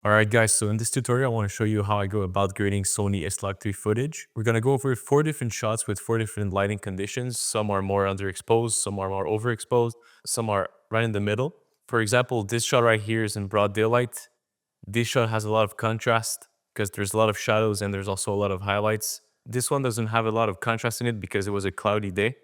Alright guys, so in this tutorial I want to show you how I go about grading Sony SLOG3 footage. We're going to go over 4 different shots with 4 different lighting conditions. Some are more underexposed, some are more overexposed, some are right in the middle. For example, this shot right here is in broad daylight. This shot has a lot of contrast because there's a lot of shadows and there's also a lot of highlights. This one doesn't have a lot of contrast in it because it was a cloudy day.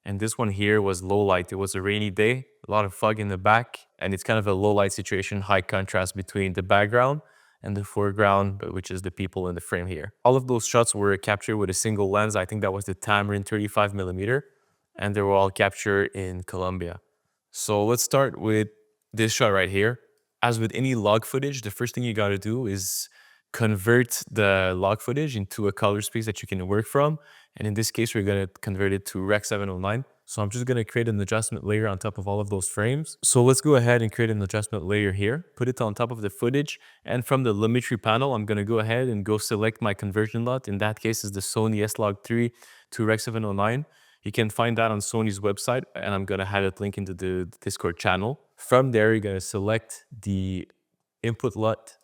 And this one here was low light. It was a rainy day, a lot of fog in the back, and it's kind of a low light situation, high contrast between the background and the foreground, which is the people in the frame here. All of those shots were captured with a single lens. I think that was the Tamron 35mm, and they were all captured in Colombia. So let's start with this shot right here. As with any log footage, the first thing you got to do is convert the log footage into a color space that you can work from. And in this case, we're going to convert it to Rec 709. So I'm just going to create an adjustment layer on top of all of those frames. So let's go ahead and create an adjustment layer here, put it on top of the footage. And from the Lumetri panel, I'm going to go ahead and go select my conversion LUT. In that case, is the Sony SLOG3 to Rec 709. You can find that on Sony's website, and I'm going to have it linked into the Discord channel. From there, you're going to select the input LUT,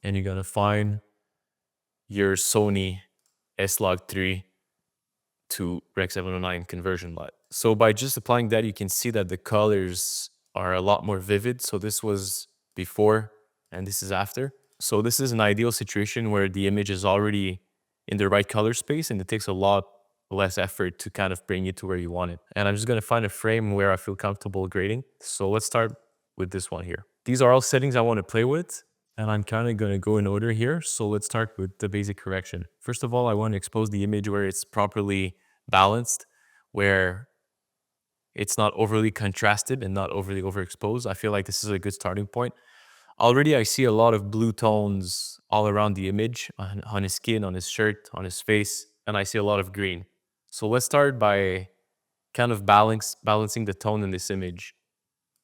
and you're going to find your Sony SLOG3 to Rec 709 conversion LUT. So by just applying that, you can see that the colors are a lot more vivid. So this was before, and this is after. So this is an ideal situation where the image is already in the right color space, and it takes a lot less effort to kind of bring you to where you want it. And I'm just going to find a frame where I feel comfortable grading. So let's start with this one here. These are all settings I want to play with, and I'm kind of going to go in order here. So let's start with the basic correction. First of all, I want to expose the image where it's properly balanced, where it's not overly contrasted and not overly overexposed. I feel like this is a good starting point. Already I see a lot of blue tones all around the image, on his skin, on his shirt, on his face, and I see a lot of green. So let's start by kind of balancing the tone in this image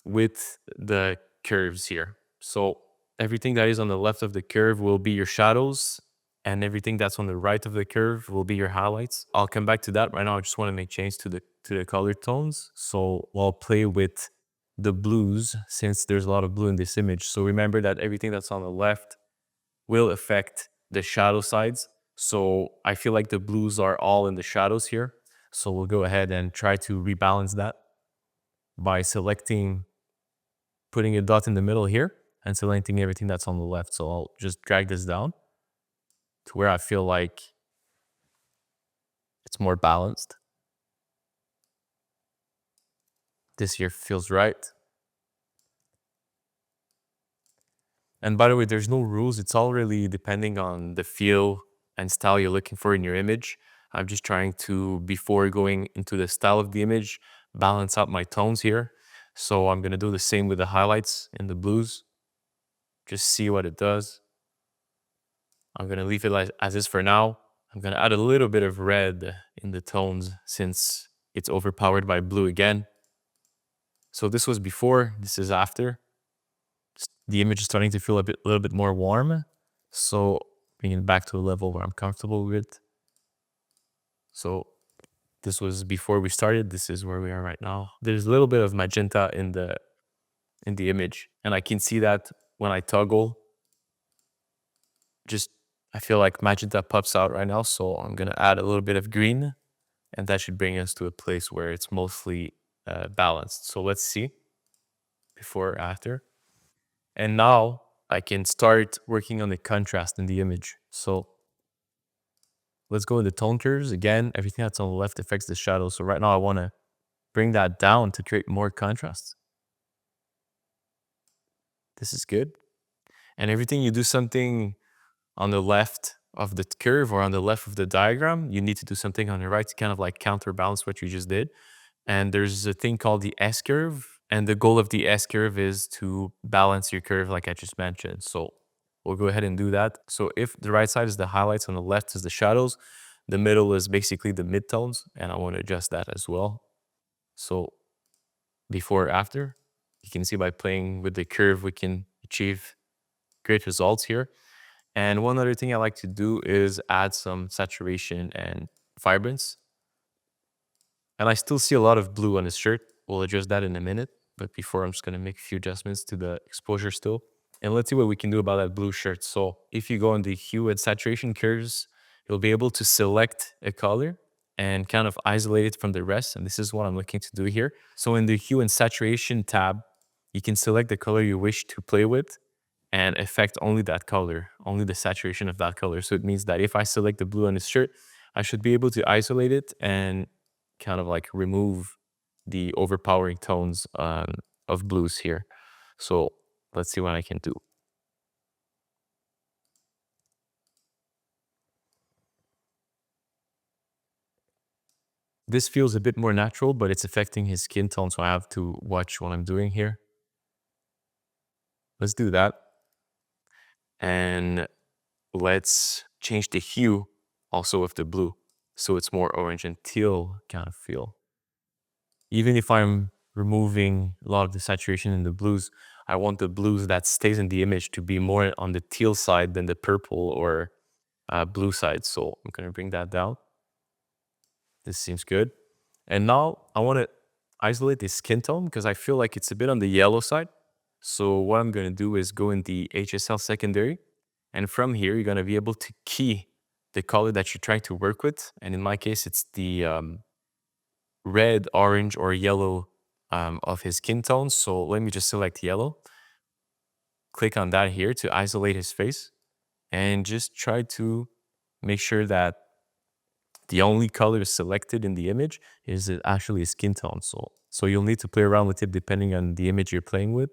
with the curves here. So everything that is on the left of the curve will be your shadows, and everything that's on the right of the curve will be your highlights. I'll come back to that. Right now I just want to make change to the color tones. So I'll play with the blues since there's a lot of blue in this image. So remember that everything that's on the left will affect the shadow sides. So I feel like the blues are all in the shadows here. So we'll go ahead and try to rebalance that by putting a dot in the middle here and selecting everything that's on the left. So I'll just drag this down to where I feel like it's more balanced. This here feels right. And by the way, there's no rules. It's all really depending on the feel and style you're looking for in your image. I'm just trying to, before going into the style of the image, balance out my tones here. So I'm going to do the same with the highlights and the blues. Just see what it does. I'm going to leave it as is for now. I'm going to add a little bit of red in the tones since it's overpowered by blue again. So this was before, this is after. The image is starting to feel a little bit more warm. So bringing it back to a level where I'm comfortable with. So this was before we started. This is where we are right now. There's a little bit of magenta in the image, and I can see that when I toggle. Just I feel like magenta pops out right now, so I'm gonna add a little bit of green, and that should bring us to a place where it's mostly balanced. So let's see before or after. And now I can start working on the contrast in the image. So let's go into tone curves. Again, everything that's on the left affects the shadow. So right now I want to bring that down to create more contrast. This is good. And everything you do something on the left of the curve or on the left of the diagram, you need to do something on the right to kind of like counterbalance what you just did. And there's a thing called the S curve. And the goal of the S curve is to balance your curve like I just mentioned. So we'll go ahead and do that. So if the right side is the highlights, on the left is the shadows, the middle is basically the midtones, and I want to adjust that as well. So before or after, you can see by playing with the curve, we can achieve great results here. And one other thing I like to do is add some saturation and vibrance. And I still see a lot of blue on his shirt. We'll adjust that in a minute. But before, I'm just going to make a few adjustments to the exposure still. And let's see what we can do about that blue shirt. So if you go on the hue and saturation curves, you'll be able to select a color and kind of isolate it from the rest. And this is what I'm looking to do here. So in the hue and saturation tab, you can select the color you wish to play with and affect only that color, only the saturation of that color. So it means that if I select the blue on this shirt, I should be able to isolate it and kind of like remove the overpowering tones of blues here. So let's see what I can do. This feels a bit more natural, but it's affecting his skin tone, so I have to watch what I'm doing here. Let's do that. And let's change the hue also with the blue, so it's more orange and teal kind of feel. Even if I'm removing a lot of the saturation in the blues, I want the blues that stays in the image to be more on the teal side than the purple or blue side. So I'm gonna bring that down. This seems good. And now I want to isolate the skin tone because I feel like it's a bit on the yellow side. So what I'm going to do is go in the HSL secondary. And from here, you're going to be able to key the color that you're trying to work with. And in my case, it's the red, orange, or yellow of his skin tone. So let me just select yellow. Click on that here to isolate his face. And just try to make sure that the only color selected in the image is actually a skin tone. So you'll need to play around with it depending on the image you're playing with.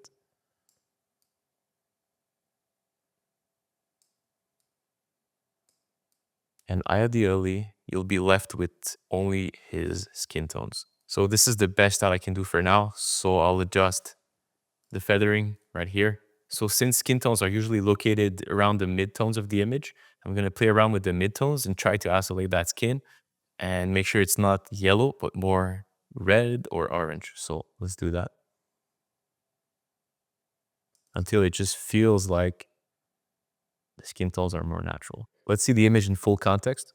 And ideally, you'll be left with only his skin tones. So this is the best that I can do for now. So I'll adjust the feathering right here. So since skin tones are usually located around the midtones of the image, I'm going to play around with the midtones and try to isolate that skin and make sure it's not yellow, but more red or orange. So let's do that until it just feels like the skin tones are more natural. Let's see the image in full context.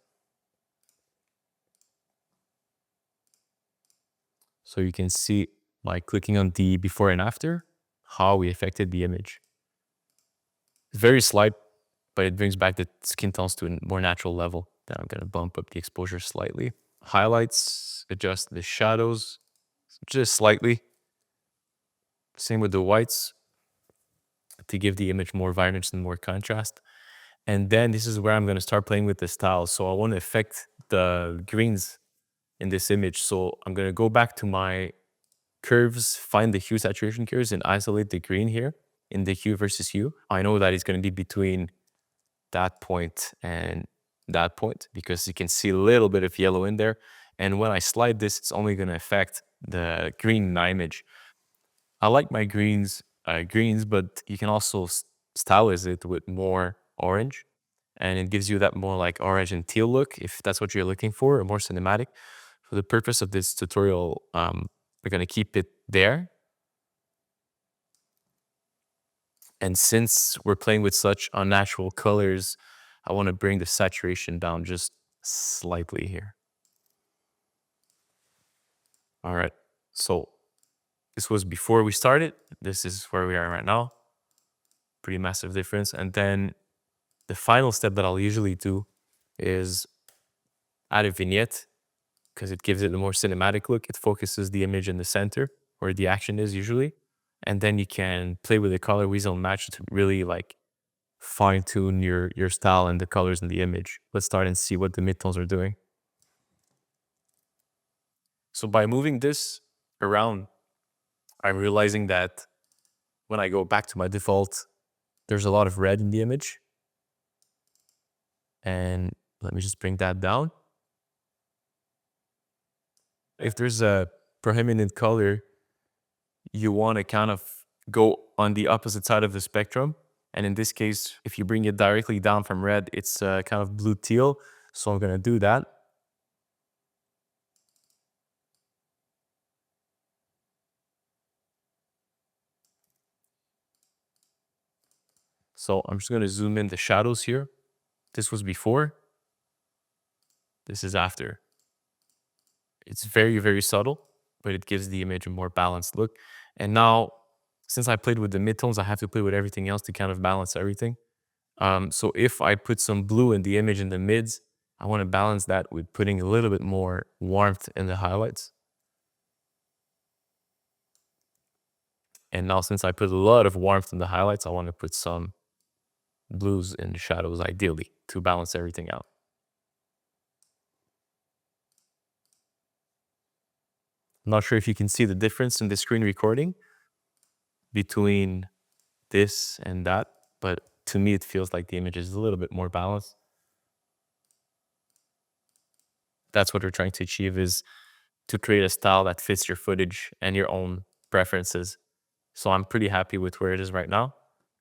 So you can see by clicking on the before and after, how we affected the image. It's very slight, but it brings back the skin tones to a more natural level. Then I'm gonna bump up the exposure slightly. Highlights, adjust the shadows just slightly. Same with the whites to give the image more vibrance and more contrast. And then this is where I'm gonna start playing with the styles. So I want to affect the greens in this image. So I'm gonna go back to my curves, find the hue saturation curves and isolate the green here in the hue versus hue. I know that it's gonna be between that point and that point because you can see a little bit of yellow in there. And when I slide this, it's only gonna affect the green in my image. I like my greens, but you can also stylize it with more orange, and it gives you that more like orange and teal look if that's what you're looking for, or more cinematic. For the purpose of this tutorial, we're gonna keep it there. And since we're playing with such unnatural colors, I want to bring the saturation down just slightly here. All right, so this was before we started. This is where we are right now. Pretty massive difference. And then the final step that I'll usually do is add a vignette because it gives it a more cinematic look. It focuses the image in the center where the action is usually. And then you can play with the color wheel and match to really like fine tune your style and the colors in the image. Let's start and see what the midtones are doing. So by moving this around, I'm realizing that when I go back to my default, there's a lot of red in the image. And let me just bring that down. If there's a prominent color, you want to kind of go on the opposite side of the spectrum. And in this case, if you bring it directly down from red, it's kind of blue teal. So I'm going to do that. So I'm just going to zoom in the shadows here. This was before. This is after. It's very, very subtle, but it gives the image a more balanced look. And now Since I played with the midtones, I have to play with everything else to kind of balance everything. So if I put some blue in the image in the mids, I want to balance that with putting a little bit more warmth in the highlights. And now since I put a lot of warmth in the highlights, I want to put some blues in the shadows ideally to balance everything out. I'm not sure if you can see the difference in the screen recording between this and that, but to me it feels like the image is a little bit more balanced. That's what we're trying to achieve, is to create a style that fits your footage and your own preferences. So I'm pretty happy with where it is right now.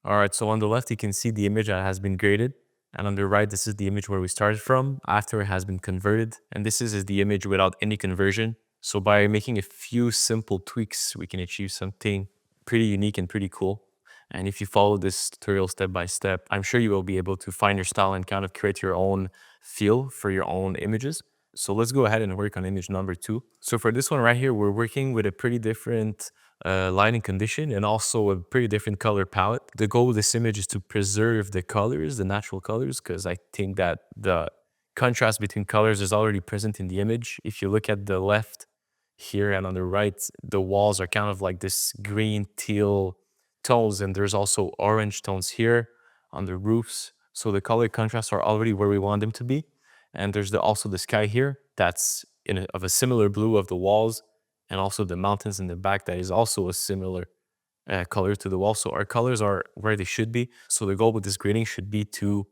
All right, so on the left, you can see the image that has been graded. And on the right, this is the image where we started from after it has been converted. And this is the image without any conversion. So by making a few simple tweaks, we can achieve something pretty unique and pretty cool. And if you follow this tutorial step by step, I'm sure you will be able to find your style and kind of create your own feel for your own images. So let's go ahead and work on image number 2. So for this one right here, we're working with a pretty different lighting condition and also a pretty different color palette. The goal with this image is to preserve the colors, the natural colors, because I think that the contrast between colors is already present in the image. If you look at the left here and on the right, the walls are kind of like this green teal tones, and there's also orange tones here on the roofs. So the color contrasts are already where we want them to be. And there's also the sky here that's of a similar blue of the walls, and also the mountains in the back that is also a similar color to the wall. So our colors are where they should be. So the goal with this grading should be to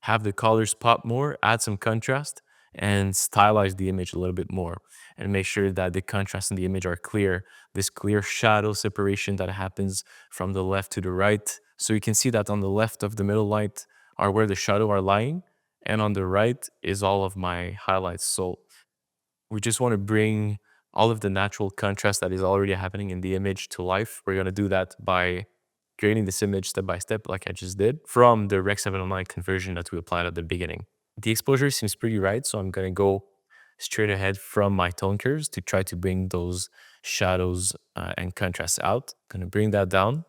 have the colors pop more, add some contrast, and stylize the image a little bit more, and make sure that the contrast in the image are clear. This clear shadow separation that happens from the left to the right. So you can see that on the left of the middle light are where the shadow are lying, and on the right is all of my highlights. So we just want to bring all of the natural contrast that is already happening in the image to life. We're going to do that by creating this image step by step, like I just did, from the Rec 709 conversion that we applied at the beginning. The exposure seems pretty right, so I'm going to go straight ahead from my tone curves to try to bring those shadows and contrasts out. I'm going to bring that down,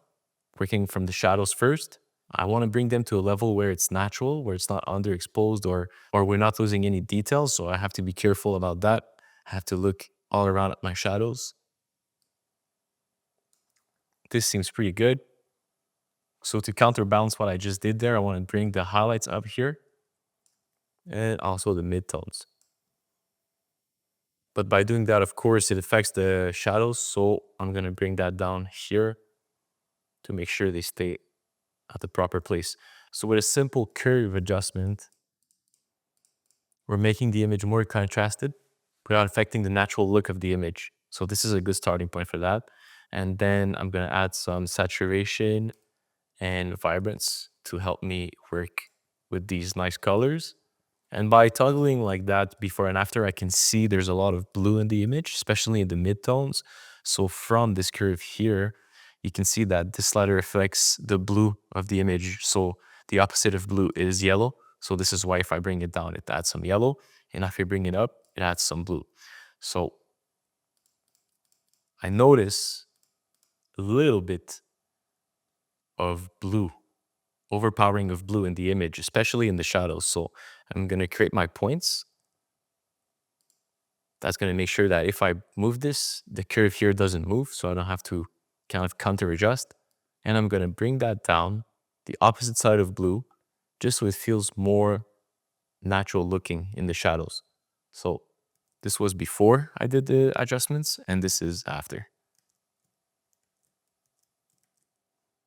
working from the shadows first. I want to bring them to a level where it's natural, where it's not underexposed, or we're not losing any details. So I have to be careful about that. I have to look all around at my shadows. This seems pretty good. So to counterbalance what I just did there, I want to bring the highlights up here and also the midtones. But by doing that, of course, it affects the shadows. So I'm going to bring that down here to make sure they stay at the proper place. So with a simple curve adjustment, we're making the image more contrasted without affecting the natural look of the image. So this is a good starting point for that. And then I'm going to add some saturation and vibrance to help me work with these nice colors. And by toggling like that before and after, I can see there's a lot of blue in the image, especially in the midtones. So from this curve here, you can see that this slider reflects the blue of the image. So the opposite of blue is yellow. So this is why if I bring it down, it adds some yellow. And if I bring it up, it adds some blue. So I notice a little bit of blue, overpowering of blue in the image, especially in the shadows. So I'm going to create my points. That's going to make sure that if I move this, the curve here doesn't move, so I don't have to kind of counter adjust. And I'm going to bring that down the opposite side of blue, just so it feels more natural looking in the shadows. So this was before I did the adjustments, and this is after.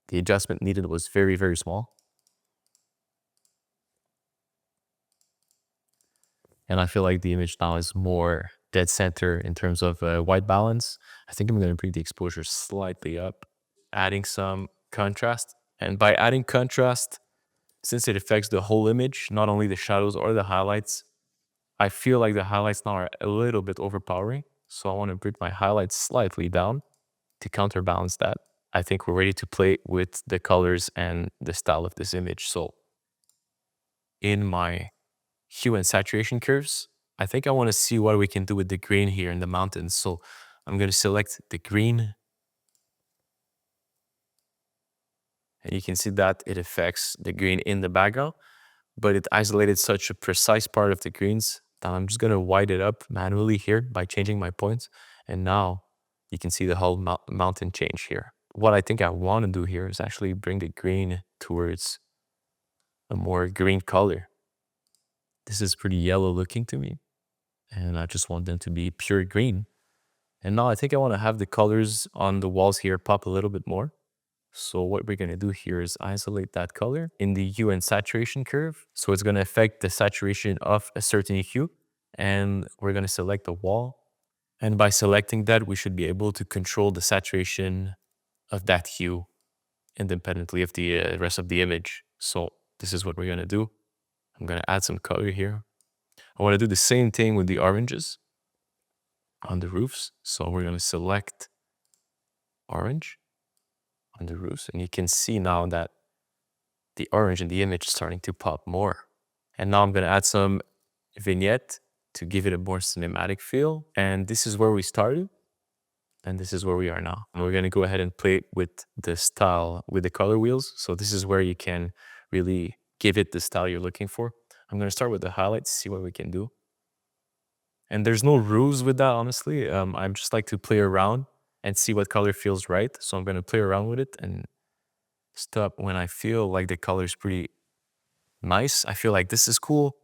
The adjustment needed was very, very small. And I feel like the image now is more dead center in terms of white balance. I think I'm going to bring the exposure slightly up, adding some contrast. And by adding contrast, since it affects the whole image, not only the shadows or the highlights, I feel like the highlights now are a little bit overpowering. So I want to bring my highlights slightly down to counterbalance that. I think we're ready to play with the colors and the style of this image. So in my hue and saturation curves, I think I want to see what we can do with the green here in the mountains. So I'm going to select the green And you can see that it affects the green in the background, but it isolated such a precise part of the greens that I'm just gonna white it up manually here by changing my points. And now you can see the whole mountain change here. What I think I want to do here is actually bring the green towards a more green color. This is pretty yellow looking to me, and I just want them to be pure green. And now I think I want to have the colors on the walls here pop a little bit more. So what we're going to do here is isolate that color in the hue and saturation curve. So it's going to affect the saturation of a certain hue. And we're going to select the wall. And by selecting that, we should be able to control the saturation of that hue independently of the rest of the image. So this is what we're going to do. I'm going to add some color here. I want to do the same thing with the oranges on the roofs. So we're going to select orange on the roofs. And you can see now that the orange in the image is starting to pop more. And now I'm going to add some vignette to give it a more cinematic feel. And this is where we started. And this is where we are now. And we're going to go ahead and play with the style with the color wheels. So this is where you can really give it the style you're looking for. I'm going to start with the highlights, see what we can do. And there's no rules with that, honestly. I just like to play around and see what color feels right. So I'm going to play around with it and stop when I feel like the color is pretty nice. I feel like this is cool.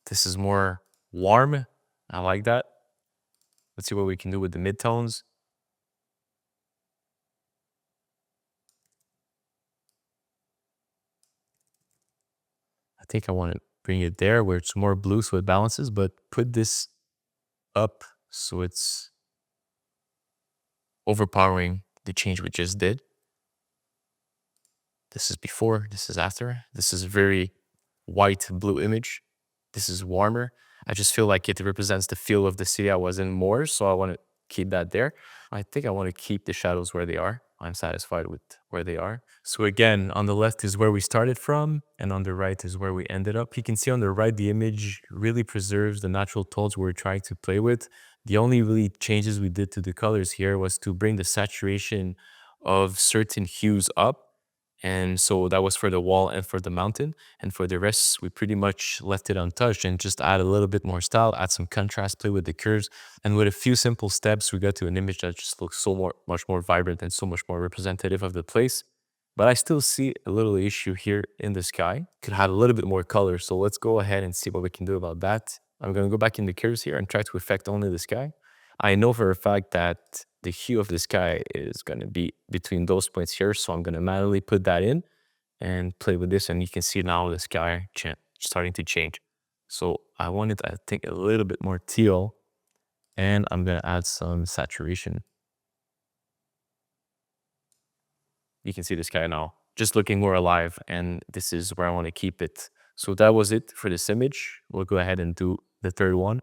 This is more warm. I like that. Let's see what we can do with the midtones. I think I want to bring it there where it's more blue so it balances, but put this up so it's overpowering the change we just did. This is before, this is after. This is a very white blue image. This is warmer. I just feel like it represents the feel of the city I was in more, so I want to keep that there. I think I want to keep the shadows where they are. I'm satisfied with where they are. So again, on the left is where we started from, and on the right is where we ended up. You can see on the right, the image really preserves the natural tones we're trying to play with. The only really changes we did to the colors here was to bring the saturation of certain hues up. And so that was for the wall and for the mountain. And for the rest, we pretty much left it untouched and just add a little bit more style, add some contrast, play with the curves. And with a few simple steps, we got to an image that just looks much more vibrant and so much more representative of the place. But I still see a little issue here in the sky. Could have a little bit more color. So let's go ahead and see what we can do about that. I'm going to go back in the curves here and try to affect only the sky. I know for a fact that the hue of the sky is going to be between those points here. So I'm going to manually put that in and play with this. And you can see now the sky starting to change. So I want it, I think, a little bit more teal. And I'm going to add some saturation. You can see the sky now just looking more alive. And this is where I want to keep it. So that was it for this image. We'll go ahead and do the third one.